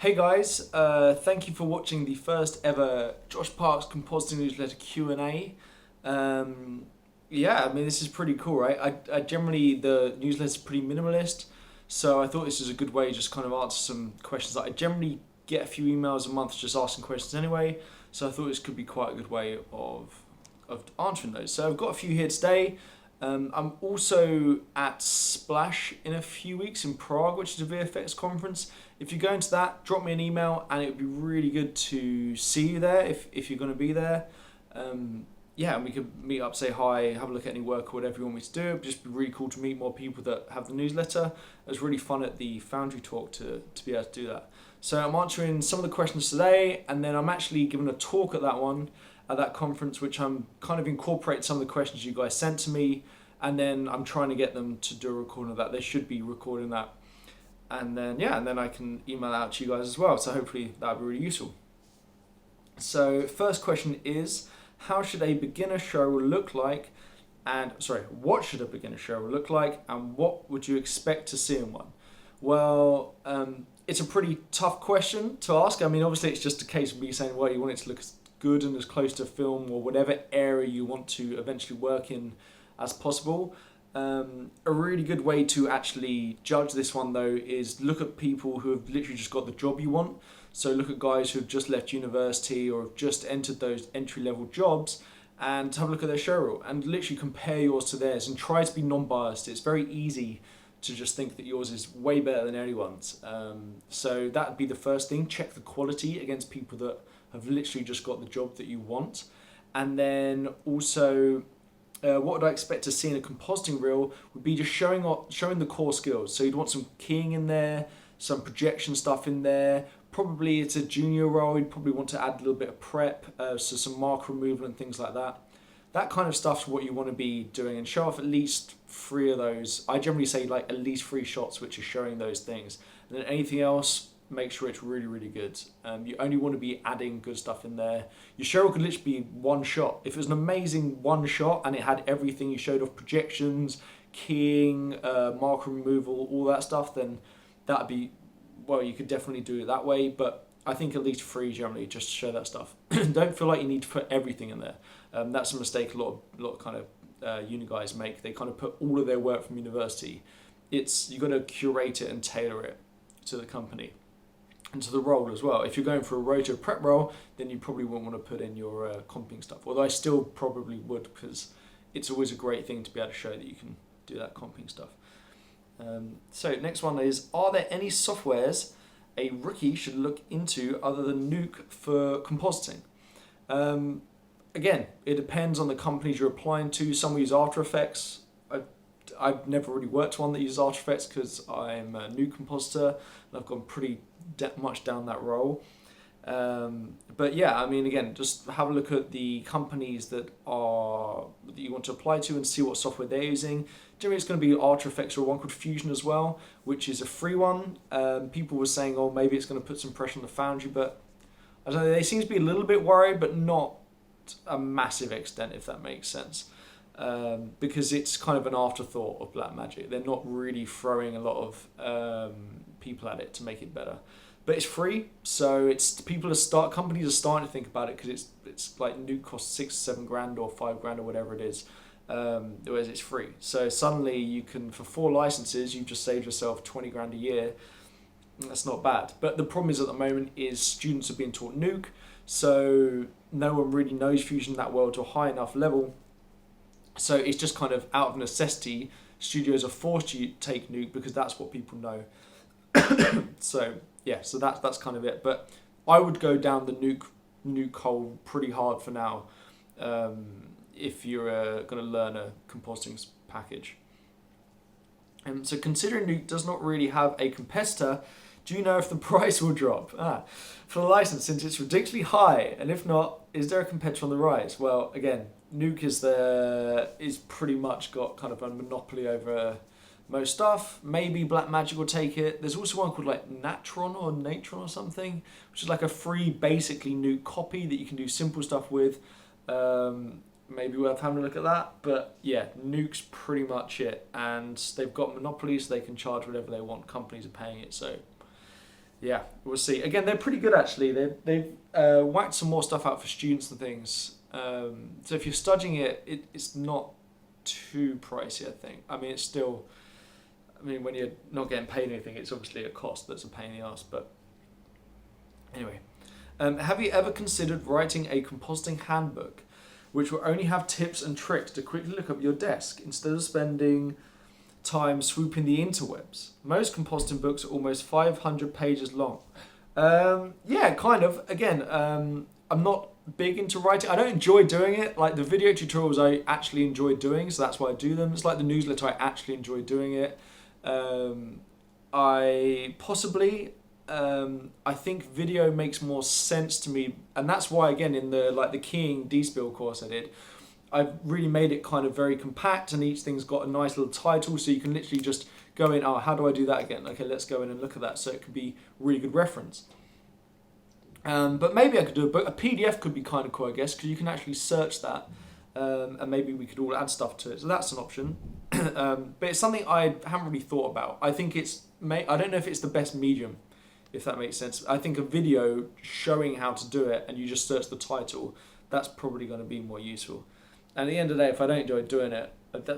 Hey guys, thank you for watching the first ever Josh Parks Compositing Newsletter Q&A. Yeah, I mean this is pretty cool, right? I generally, the newsletter is pretty minimalist, so I thought this was a good way to just kind of answer some questions that I generally get a few emails a month just asking questions anyway, so I thought this could be quite a good way of answering those. So I've got a few here today. I'm also at Splash in a few weeks in Prague, which is a VFX conference. If you're going to that, drop me an email, and it would be really good to see you there if you're going to be there. Yeah, and we could meet up, say hi, have a look at any work or whatever you want me to do. It'd just be really cool to meet more people that have the newsletter. It was really fun at the Foundry talk to be able to do that. So I'm answering some of the questions today, and then I'm actually giving a talk at that conference, which I'm kind of incorporate some of the questions you guys sent to me, and then I'm trying to get them to do a recording of that. They should be recording that, and then I can email out to you guys as well. So hopefully that'll be really useful. So first question is, how should a beginner show look like? What should a beginner show look like, and what would you expect to see in one? Well, it's a pretty tough question to ask. I mean, obviously it's just a case of me saying, well, you want it to look as good and as close to film or whatever area you want to eventually work in as possible. A really good way to actually judge this one though is look at people who have literally just got the job you want. So look at guys who have just left university or have just entered those entry-level jobs and have a look at their show reel and literally compare yours to theirs and try to be non-biased. It's very easy to just think that yours is way better than anyone's. So that would be the first thing. Check the quality against people that have literally just got the job that you want. And then also, what would I expect to see in a compositing reel would be just showing the core skills. So you'd want some keying in there, some projection stuff in there. Probably it's a junior role, you'd probably want to add a little bit of prep, so some mark removal and things like that. That kind of stuff's what you want to be doing, and show off at least 3 of those. I generally say like at least 3 shots which are showing those things. And then anything else, make sure it's really, really good. You only want to be adding good stuff in there. Your show could literally be one shot. If it was an amazing one shot and it had everything, you showed off projections, keying, marker removal, all that stuff, then that'd be, well, you could definitely do it that way. But I think at least 3 generally, just to show that stuff. Don't feel like you need to put everything in there. That's a mistake a lot of kind of uni guys make. They kind of put all of their work from university. You've got to curate it and tailor it to the company and to the role as well. If you're going for a roto prep role, then you probably won't want to put in your comping stuff. Although I still probably would, because it's always a great thing to be able to show that you can do that comping stuff. So next one is, are there any softwares a rookie should look into other than Nuke for compositing? Again, it depends on the companies you're applying to. Some use After Effects. I've never really worked one that uses After Effects because I'm a new compositor and I've gone pretty much down that role. But yeah, I mean, again, just have a look at the companies that you want to apply to and see what software they're using. Generally, it's going to be After Effects or one called Fusion as well, which is a free one. People were saying, oh, maybe it's going to put some pressure on the Foundry, but I don't know, they seem to be a little bit worried, but not a massive extent, if that makes sense. Because it's kind of an afterthought of Blackmagic. They're not really throwing a lot of people at it to make it better. But it's free, so companies are starting to think about it, because it's like Nuke costs 6, 7 grand or 5 grand or whatever it is, whereas it's free. So suddenly you can, for 4 licenses, you've just saved yourself 20 grand a year. That's not bad. But the problem is at the moment is students are being taught Nuke, so no one really knows Fusion that well to a high enough level. So it's just kind of out of necessity, studios are forced to take Nuke because that's what people know. So yeah, so that's kind of it. But I would go down the Nuke hole pretty hard for now, if you're going to learn a compositing package. So considering Nuke does not really have a competitor, do you know if the price will drop? For the license, since it's ridiculously high, and if not, is there a competitor on the rise? Well, again, Nuke is pretty much got kind of a monopoly over most stuff. Maybe Blackmagic will take it. There's also one called like Natron or something, which is like a free, basically Nuke copy that you can do simple stuff with. Maybe worth having a look at that. But yeah, Nuke's pretty much it, and they've got monopolies, so they can charge whatever they want. Companies are paying it, so Yeah, we'll see. Again, they're pretty good actually. They've whacked some more stuff out for students and things. So if you're studying it's not too pricey, I think. I mean, it's still. I mean, when you're not getting paid anything, it's obviously a cost that's a pain in the ass. But anyway, have you ever considered writing a compositing handbook, which will only have tips and tricks to quickly look up your desk instead of spending time swooping the interwebs? Most compositing books are almost 500 pages long. Yeah, kind of. Again, I'm not big into writing. I don't enjoy doing it. Like the video tutorials I actually enjoy doing, so that's why I do them. It's like the newsletter, I actually enjoy doing it. I possibly I think video makes more sense to me, and that's why again in the keying DSpiel course I did, I've really made it kind of very compact, and each thing's got a nice little title, so you can literally just go in, oh, how do I do that again? Okay, let's go in and look at that, so it could be really good reference. But maybe I could do a PDF could be kind of cool, I guess, because you can actually search that, and maybe we could all add stuff to it. So that's an option. But it's something I haven't really thought about. I think I don't know if it's the best medium, if that makes sense. I think a video showing how to do it, and you just search the title, that's probably going to be more useful. And at the end of the day, if I don't enjoy doing it,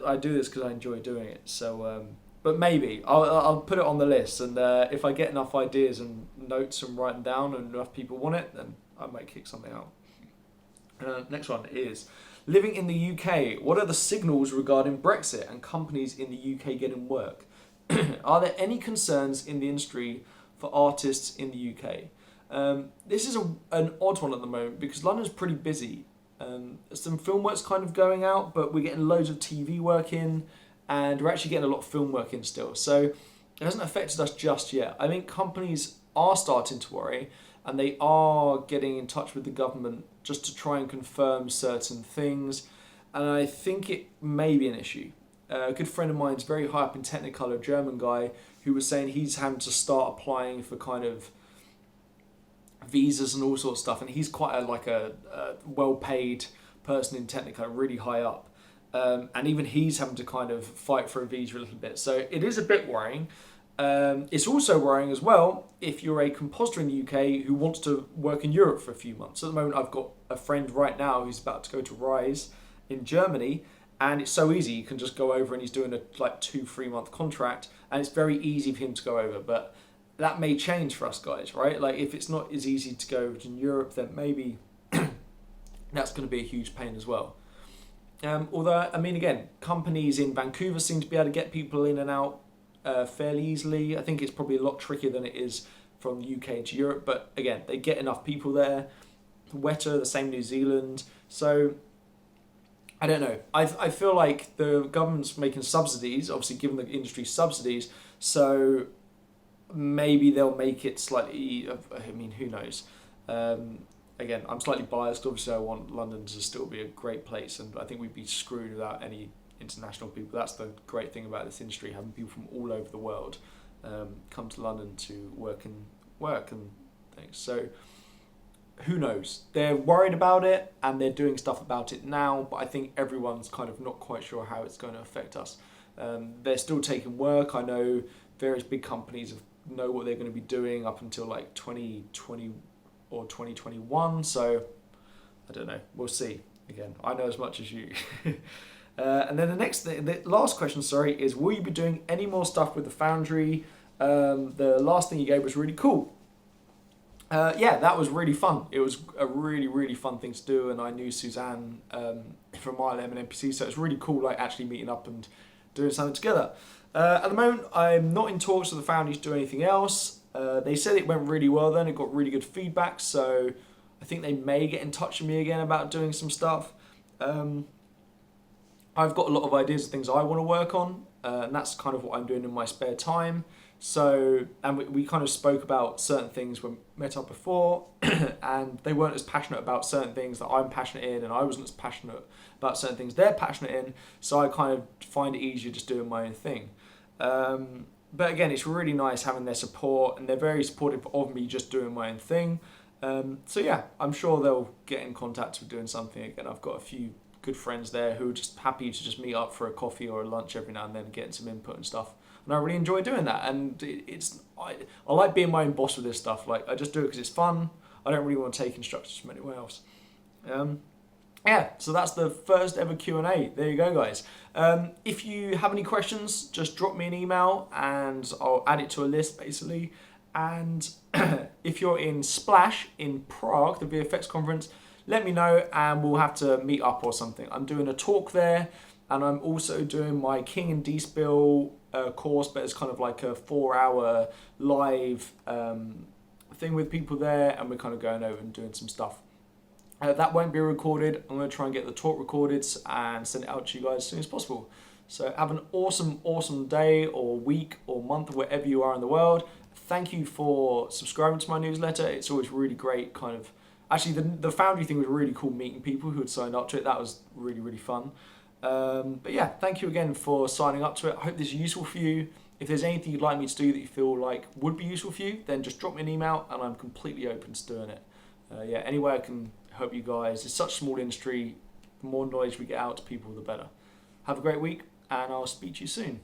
I do this because I enjoy doing it. So, but maybe I'll put it on the list, and if I get enough ideas and notes and write them down, and enough people want it, then I might kick something out. Next one is living in the UK. What are the signals regarding Brexit and companies in the UK getting work? Are there any concerns in the industry for artists in the UK? This is an odd one at the moment because London's pretty busy. Some film work's kind of going out, but we're getting loads of TV work in, and we're actually getting a lot of film work in still. So it hasn't affected us just yet. I think companies are starting to worry, and they are getting in touch with the government just to try and confirm certain things, and I think it may be an issue. A good friend of mine is very high up in Technicolor, a German guy, who was saying he's having to start applying for kind of visas and all sorts of stuff, and he's quite a well-paid person in Technicolor, really high up, and even he's having to kind of fight for a visa a little bit. So it is a bit worrying. It's also worrying as well if you're a compositor in the UK who wants to work in Europe for a few months. At the moment, I've got a friend right now who's about to go to Rise in Germany, and it's so easy. You can just go over, and he's doing a 2-3 month contract, and it's very easy for him to go over. But that may change for us guys, right? Like if it's not as easy to go in Europe, then maybe that's going to be a huge pain as well. Although, I mean, again, companies in Vancouver seem to be able to get people in and out fairly easily. I think it's probably a lot trickier than it is from the UK to Europe, but again, they get enough people there. Weta, the same New Zealand. So I don't know. I feel like the government's making subsidies, obviously giving the industry subsidies, so maybe they'll make it slightly, I mean, who knows. Again, I'm slightly biased. Obviously, I want London to still be a great place, and I think we'd be screwed without any international people. That's the great thing about this industry, having people from all over the world come to London to work and things. So who knows? They're worried about it, and they're doing stuff about it now, but I think everyone's kind of not quite sure how it's going to affect us. They're still taking work. I know various big companies know what they're going to be doing up until 2020 or 2021, so I don't know, we'll see. Again, I know as much as you. And then the last question, is will you be doing any more stuff with the Foundry? The last thing you gave was really cool. Yeah, that was really fun. It was a really, really fun thing to do, and I knew Suzanne from ILM and NPC, so it's really cool actually meeting up and doing something together. At the moment, I'm not in talks with the Foundry to do anything else. They said it went really well then, it got really good feedback, so I think they may get in touch with me again about doing some stuff. I've got a lot of ideas of things I want to work on, and that's kind of what I'm doing in my spare time. So, and we kind of spoke about certain things when we met up before, and they weren't as passionate about certain things that I'm passionate in, and I wasn't as passionate about certain things they're passionate in, so I kind of find it easier just doing my own thing. But again, it's really nice having their support, and they're very supportive of me just doing my own thing. So yeah, I'm sure they'll get in contact with doing something again. I've got a few good friends there who are just happy to just meet up for a coffee or a lunch every now and then, getting some input and stuff. and I really enjoy doing that. And I like being my own boss with this stuff. Like, I just do it because it's fun. I don't really want to take instructions from anyone else. Yeah, so that's the first ever Q&A. There you go, guys. If you have any questions, just drop me an email and I'll add it to a list, basically. And if you're in Splash in Prague, the VFX conference, let me know and we'll have to meet up or something. I'm doing a talk there, and I'm also doing my King and D-Spill course, but it's kind of like a 4-hour live thing with people there, and we're kind of going over and doing some stuff. That won't be recorded. I'm going to try and get the talk recorded and send it out to you guys as soon as possible. So have an awesome, awesome day or week or month, wherever you are in the world. Thank you for subscribing to my newsletter. It's always really great. Kind of, actually, the Foundry thing was really cool, meeting people who had signed up to it. That was really, really fun. But yeah, thank you again for signing up to it. I hope this is useful for you. If there's anything you'd like me to do that you feel like would be useful for you, then just drop me an email and I'm completely open to doing it. Yeah, any way I can help you guys. It's such a small industry. The more knowledge we get out to people, the better. Have a great week, and I'll speak to you soon.